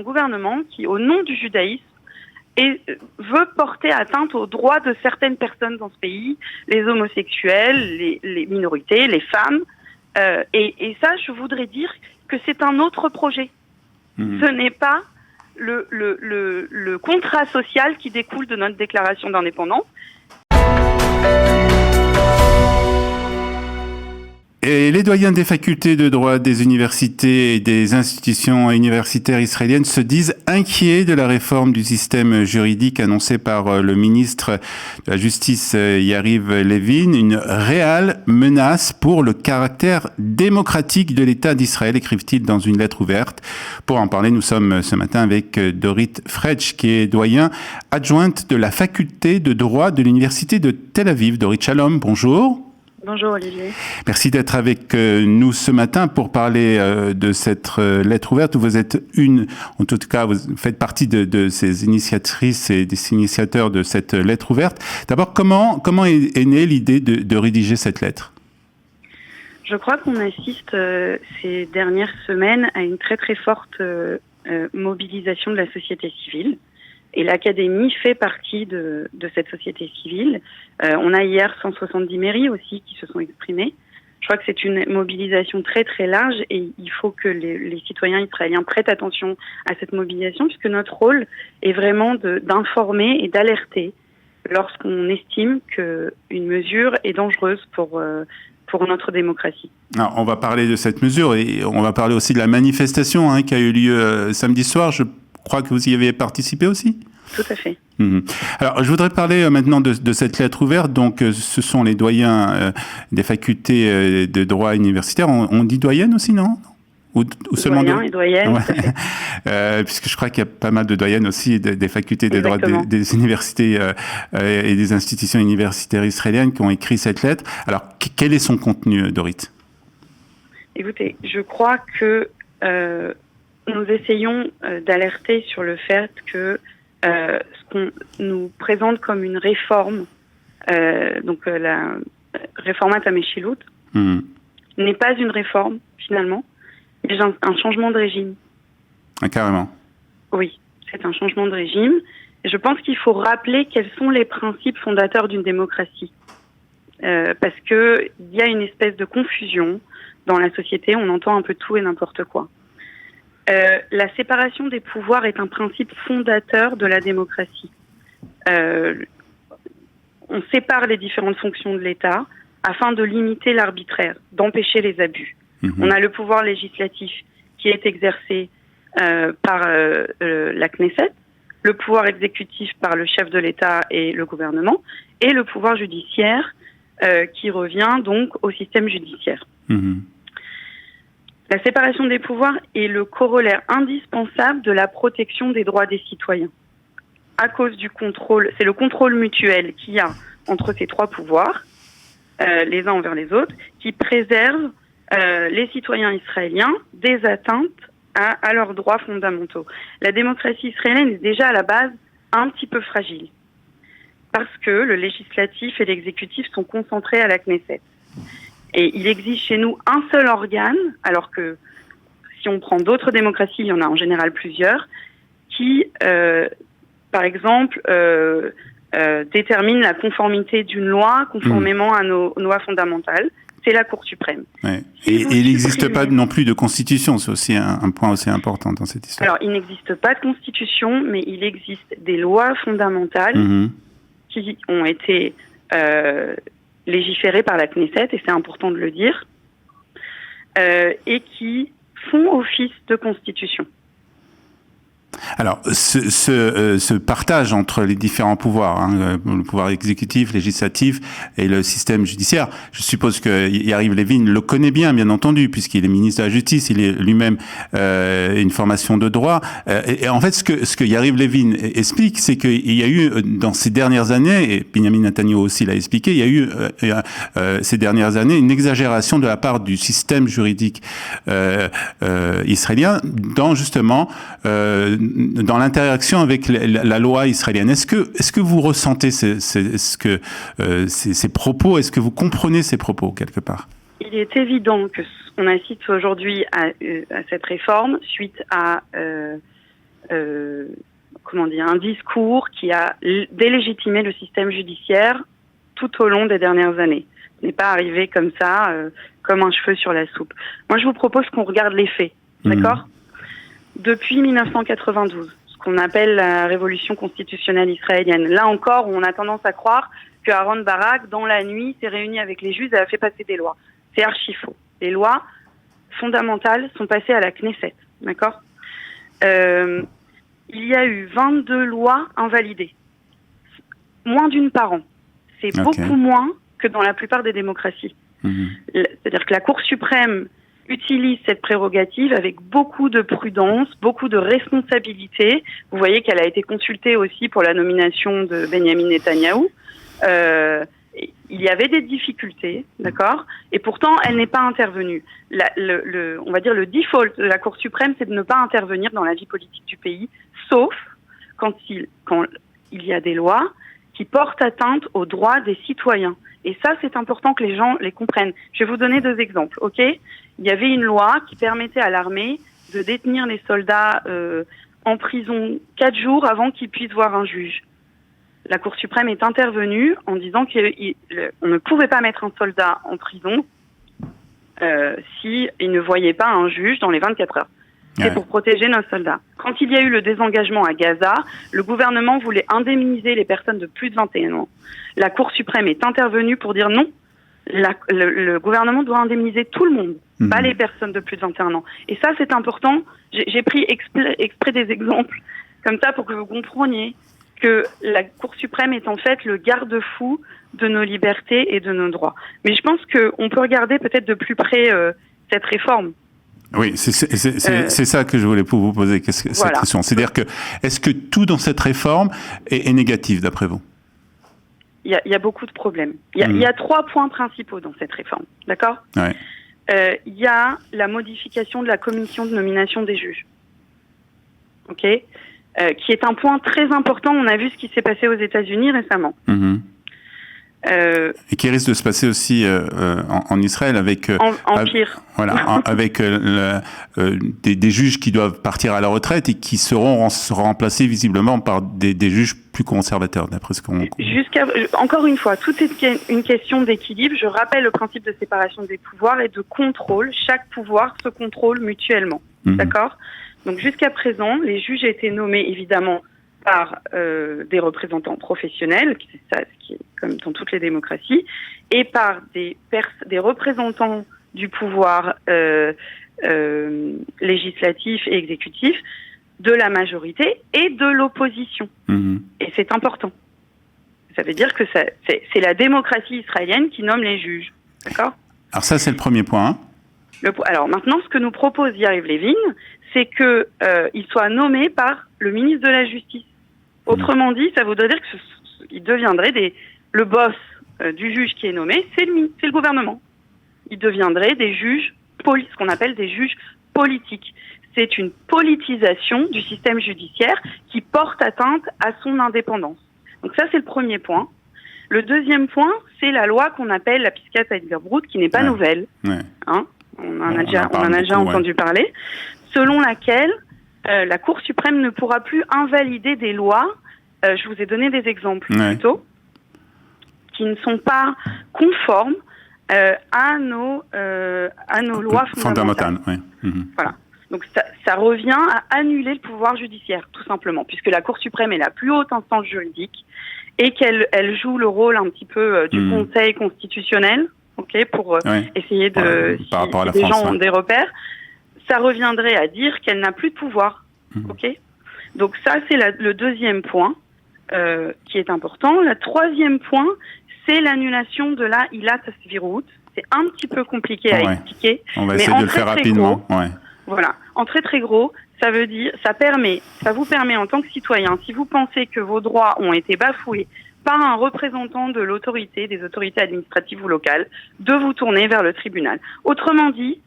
un gouvernement qui, au nom du judaïsme, veut porter atteinte aux droits de certaines personnes dans ce pays, les homosexuels, les minorités, les femmes. Et ça, je voudrais dire que c'est un autre projet. Ce n'est pas le contrat social qui découle de notre déclaration d'indépendance. Et les doyens des facultés de droit des universités et des institutions universitaires israéliennes se disent inquiets de la réforme du système juridique annoncée par le ministre de la Justice Yariv Levin, une réelle menace pour le caractère démocratique de l'État d'Israël, écrivent-ils dans une lettre ouverte. Pour en parler, nous sommes ce matin avec Dorit Fretsch, qui est doyen adjointe de la faculté de droit de l'université de Tel Aviv. Dorit, shalom, bonjour. Bonjour Olivier. Merci d'être avec nous ce matin pour parler de cette lettre ouverte. Vous êtes en tout cas, vous faites partie de ces initiatrices et des initiateurs de cette lettre ouverte. D'abord, comment est née l'idée de rédiger cette lettre ? Je crois qu'on assiste ces dernières semaines à une très très forte mobilisation de la société civile. Et l'Académie fait partie de cette société civile. On a hier 170 mairies aussi qui se sont exprimées. Je crois que c'est une mobilisation très très large et il faut que les citoyens israéliens prêtent attention à cette mobilisation puisque notre rôle est vraiment d'informer et d'alerter lorsqu'on estime qu'une mesure est dangereuse pour notre démocratie. Alors, on va parler de cette mesure et on va parler aussi de la manifestation qui a eu lieu samedi soir. Je crois que vous y avez participé aussi ? Tout à fait. Alors, je voudrais parler maintenant de cette lettre ouverte. Donc, ce sont les doyens des facultés de droit universitaire. On dit doyennes aussi, non ? Ou seulement doyens et doyennes. Ouais. Puisque je crois qu'il y a pas mal de doyennes aussi des facultés de droit des universités et des institutions universitaires israéliennes qui ont écrit cette lettre. Alors, quel est son contenu, Dorit ? Écoutez, je crois que nous essayons d'alerter sur le fait que ce qu'on nous présente comme une réforme, la réformata Meshilut, n'est pas une réforme finalement, mais un changement de régime. Ah, carrément. Oui, c'est un changement de régime. Et je pense qu'il faut rappeler quels sont les principes fondateurs d'une démocratie. Parce que il y a une espèce de confusion dans la société, on entend un peu tout et n'importe quoi. La séparation des pouvoirs est un principe fondateur de la démocratie. On sépare les différentes fonctions de l'État afin de limiter l'arbitraire, d'empêcher les abus. On a le pouvoir législatif qui est exercé par la Knesset, le pouvoir exécutif par le chef de l'État et le gouvernement, et le pouvoir judiciaire qui revient donc au système judiciaire. La séparation des pouvoirs est le corollaire indispensable de la protection des droits des citoyens. À cause du contrôle, c'est le contrôle mutuel qu'il y a entre ces trois pouvoirs, les uns envers les autres, qui préserve les citoyens israéliens des atteintes à leurs droits fondamentaux. La démocratie israélienne est déjà à la base un petit peu fragile, parce que le législatif et l'exécutif sont concentrés à la Knesset. Et il existe chez nous un seul organe, alors que si on prend d'autres démocraties, il y en a en général plusieurs, qui, par exemple, détermine la conformité d'une loi conformément à nos lois fondamentales. C'est la Cour suprême. Ouais. Et il n'existe pas non plus de constitution, c'est aussi un point aussi important dans cette histoire. Alors, il n'existe pas de constitution, mais il existe des lois fondamentales qui ont été légiférées par la Knesset, et c'est important de le dire, et qui font office de constitution. Alors, ce partage entre les différents pouvoirs, le pouvoir exécutif, législatif et le système judiciaire, je suppose que Yariv Levin le connaît bien entendu, puisqu'il est ministre de la Justice, il est lui-même une formation de droit. Et en fait, ce que Yariv Levin explique, c'est qu'il y a eu, dans ces dernières années, et Benjamin Netanyahu aussi l'a expliqué, il y a eu ces dernières années une exagération de la part du système juridique israélien dans justement dans l'interaction avec la loi israélienne. Est-ce que vous ressentez ces propos? Est-ce que vous comprenez ces propos quelque part? Il est évident que on assiste aujourd'hui à cette réforme suite à un discours qui a délégitimé le système judiciaire tout au long des dernières années. Ce n'est pas arrivé comme ça, comme un cheveu sur la soupe. Moi, je vous propose qu'on regarde les faits, d'accord ? Depuis 1992, ce qu'on appelle la révolution constitutionnelle israélienne. Là encore, on a tendance à croire que Aaron Barak, dans la nuit, s'est réuni avec les Juifs et a fait passer des lois. C'est archi faux. Les lois fondamentales sont passées à la Knesset, d'accord ? Il y a eu 22 lois invalidées. Moins d'une par an. C'est beaucoup moins que dans la plupart des démocraties. C'est-à-dire que la Cour suprême utilise cette prérogative avec beaucoup de prudence, beaucoup de responsabilité. Vous voyez qu'elle a été consultée aussi pour la nomination de Benjamin Netanyahou. Il y avait des difficultés, d'accord ? Et pourtant, elle n'est pas intervenue. On va dire le default de la Cour suprême, c'est de ne pas intervenir dans la vie politique du pays, sauf quand il y a des lois qui portent atteinte aux droits des citoyens. Et ça, c'est important que les gens les comprennent. Je vais vous donner 2 exemples, ok ? Il y avait une loi qui permettait à l'armée de détenir les soldats en prison 4 jours avant qu'ils puissent voir un juge. La Cour suprême est intervenue en disant qu'on ne pouvait pas mettre un soldat en prison s'il ne voyait pas un juge dans les 24 heures. C'est pour protéger nos soldats. Quand il y a eu le désengagement à Gaza, le gouvernement voulait indemniser les personnes de plus de 21 ans. La Cour suprême est intervenue pour dire non, le gouvernement doit indemniser tout le monde, pas les personnes de plus de 21 ans. Et ça, c'est important. J'ai pris exprès des exemples comme ça pour que vous compreniez que la Cour suprême est en fait le garde-fou de nos libertés et de nos droits. Mais je pense qu'on peut regarder peut-être de plus près cette réforme. Oui, c'est ça que je voulais vous poser cette question. C'est-à-dire que, est-ce que tout dans cette réforme est négatif, d'après vous ? Il y a beaucoup de problèmes. Il y a 3 points principaux dans cette réforme, d'accord ? Il y a la modification de la commission de nomination des juges, ok ? Qui est un point très important. On a vu ce qui s'est passé aux États-Unis récemment. Et qui risque de se passer aussi en Israël avec pire. Voilà, avec des juges qui doivent partir à la retraite et qui seront remplacés visiblement par des juges plus conservateurs, d'après ce qu'on... Encore une fois, tout est une question d'équilibre. Je rappelle le principe de séparation des pouvoirs et de contrôle. Chaque pouvoir se contrôle mutuellement. D'accord ? Donc jusqu'à présent, les juges étaient nommés évidemment par des représentants professionnels, c'est ça, ce qui est comme dans toutes les démocraties, et par des représentants du pouvoir législatif et exécutif, de la majorité et de l'opposition. Et c'est important. Ça veut dire que c'est la démocratie israélienne qui nomme les juges. D'accord ? Alors ça, c'est le premier point. Alors maintenant, ce que nous propose Yariv Levin, c'est qu'il soit nommé par le ministre de la Justice. Autrement dit, ça voudrait dire qu'il deviendrait le boss du juge qui est nommé, c'est le gouvernement. Il deviendrait des juges, ce qu'on appelle des juges politiques. C'est une politisation du système judiciaire qui porte atteinte à son indépendance. Donc ça, c'est le premier point. Le deuxième point, c'est la loi qu'on appelle la Piskat Heilgerbrut, qui n'est pas nouvelle. Hein, on en a déjà entendu parler. Selon laquelle la Cour suprême ne pourra plus invalider des lois, je vous ai donné des exemples plutôt, qui ne sont pas conformes à nos lois fondamentales. Voilà. Donc ça revient à annuler le pouvoir judiciaire, tout simplement, puisque la Cour suprême est la plus haute instance juridique et qu'elle joue le rôle un petit peu du Conseil constitutionnel, pour essayer de... par rapport à la des France, gens ont des repères, ça reviendrait à dire qu'elle n'a plus de pouvoir. Donc ça, c'est le deuxième point qui est important. Le troisième point, c'est l'annulation de la Ilat Hasvirut. C'est un petit peu compliqué à expliquer. On va essayer de le faire rapidement. Voilà. En très très gros, ça veut dire, ça vous permet en tant que citoyen, si vous pensez que vos droits ont été bafoués par un représentant de l'autorité, des autorités administratives ou locales, de vous tourner vers le tribunal. Autrement dit,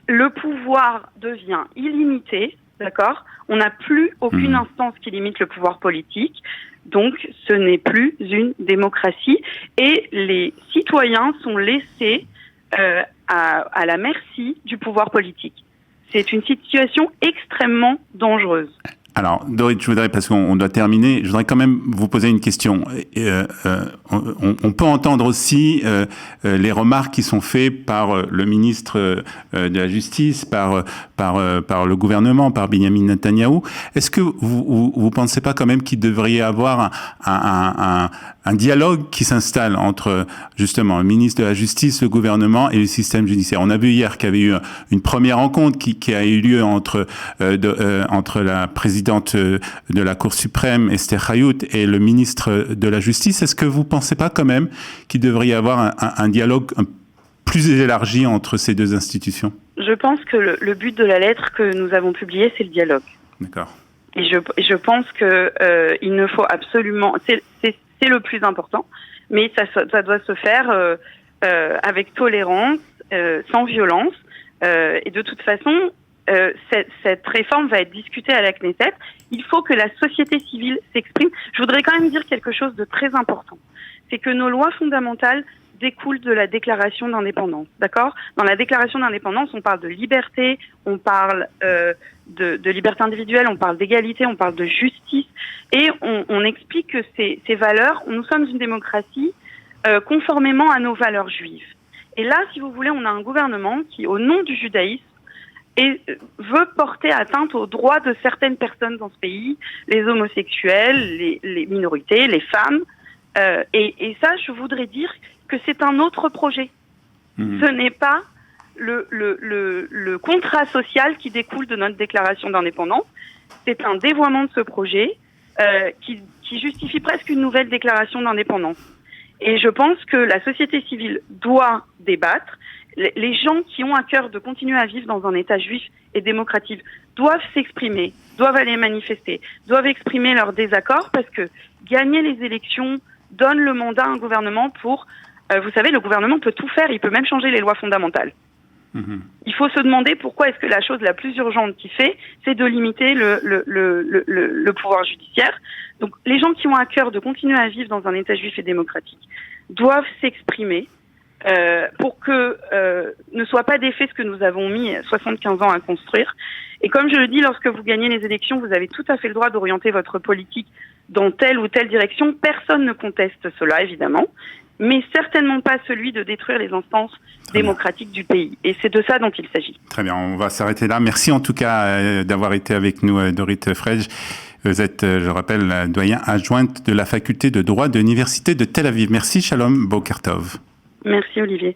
le pouvoir devient illimité, d'accord ? On n'a plus aucune instance qui limite le pouvoir politique, donc ce n'est plus une démocratie et les citoyens sont laissés à la merci du pouvoir politique. C'est une situation extrêmement dangereuse. Alors, Dorit, je voudrais, parce qu'on doit terminer, je voudrais quand même vous poser une question. On peut entendre aussi les remarques qui sont faites par le ministre de la Justice, par le gouvernement, par Benyamin Netanyahou. Est-ce que vous pensez pas quand même qu'il devrait y avoir un dialogue qui s'installe entre justement le ministre de la Justice, le gouvernement et le système judiciaire? On a vu hier qu'il y avait eu une première rencontre qui a eu lieu entre la présidente de la Cour suprême, Esther Hayout, et le ministre de la Justice. Est-ce que vous ne pensez pas quand même qu'il devrait y avoir un dialogue plus élargi entre ces deux institutions? Je pense que le but de la lettre que nous avons publiée, c'est le dialogue. D'accord. Et je pense que il ne faut absolument... C'est le plus important, mais ça doit se faire avec tolérance, sans violence. Et de toute façon... cette réforme va être discutée à la Knesset. Il faut que la société civile s'exprime. Je voudrais quand même dire quelque chose de très important. C'est que nos lois fondamentales découlent de la déclaration d'indépendance. D'accord ? Dans la déclaration d'indépendance, on parle de liberté, on parle de liberté individuelle, on parle d'égalité, on parle de justice. Et on explique que ces valeurs, nous sommes une démocratie conformément à nos valeurs juives. Et là, si vous voulez, on a un gouvernement qui, au nom du judaïsme, et veut porter atteinte aux droits de certaines personnes dans ce pays, les homosexuels, les minorités, les femmes. Et ça, je voudrais dire que c'est un autre projet. Ce n'est pas le contrat social qui découle de notre déclaration d'indépendance. C'est un dévoiement de ce projet qui justifie presque une nouvelle déclaration d'indépendance. Et je pense que la société civile doit débattre. Les gens qui ont à cœur de continuer à vivre dans un État juif et démocratique doivent s'exprimer, doivent aller manifester, doivent exprimer leur désaccord parce que gagner les élections donne le mandat à un gouvernement pour... vous savez, le gouvernement peut tout faire, il peut même changer les lois fondamentales. Il faut se demander pourquoi est-ce que la chose la plus urgente qu'il fait, c'est de limiter le pouvoir judiciaire. Donc les gens qui ont à cœur de continuer à vivre dans un État juif et démocratique doivent s'exprimer pour que ne soit pas défait ce que nous avons mis 75 ans à construire. Et comme je le dis, lorsque vous gagnez les élections, vous avez tout à fait le droit d'orienter votre politique dans telle ou telle direction. Personne ne conteste cela, évidemment, mais certainement pas celui de détruire les instances démocratiques du pays. Et c'est de ça dont il s'agit. Très bien, on va s'arrêter là. Merci en tout cas d'avoir été avec nous, Dorit Frej. Vous êtes, je rappelle, la doyen adjointe de la faculté de droit de l'Université de Tel Aviv. Merci, Shalom Boker Tov. Merci, Olivier.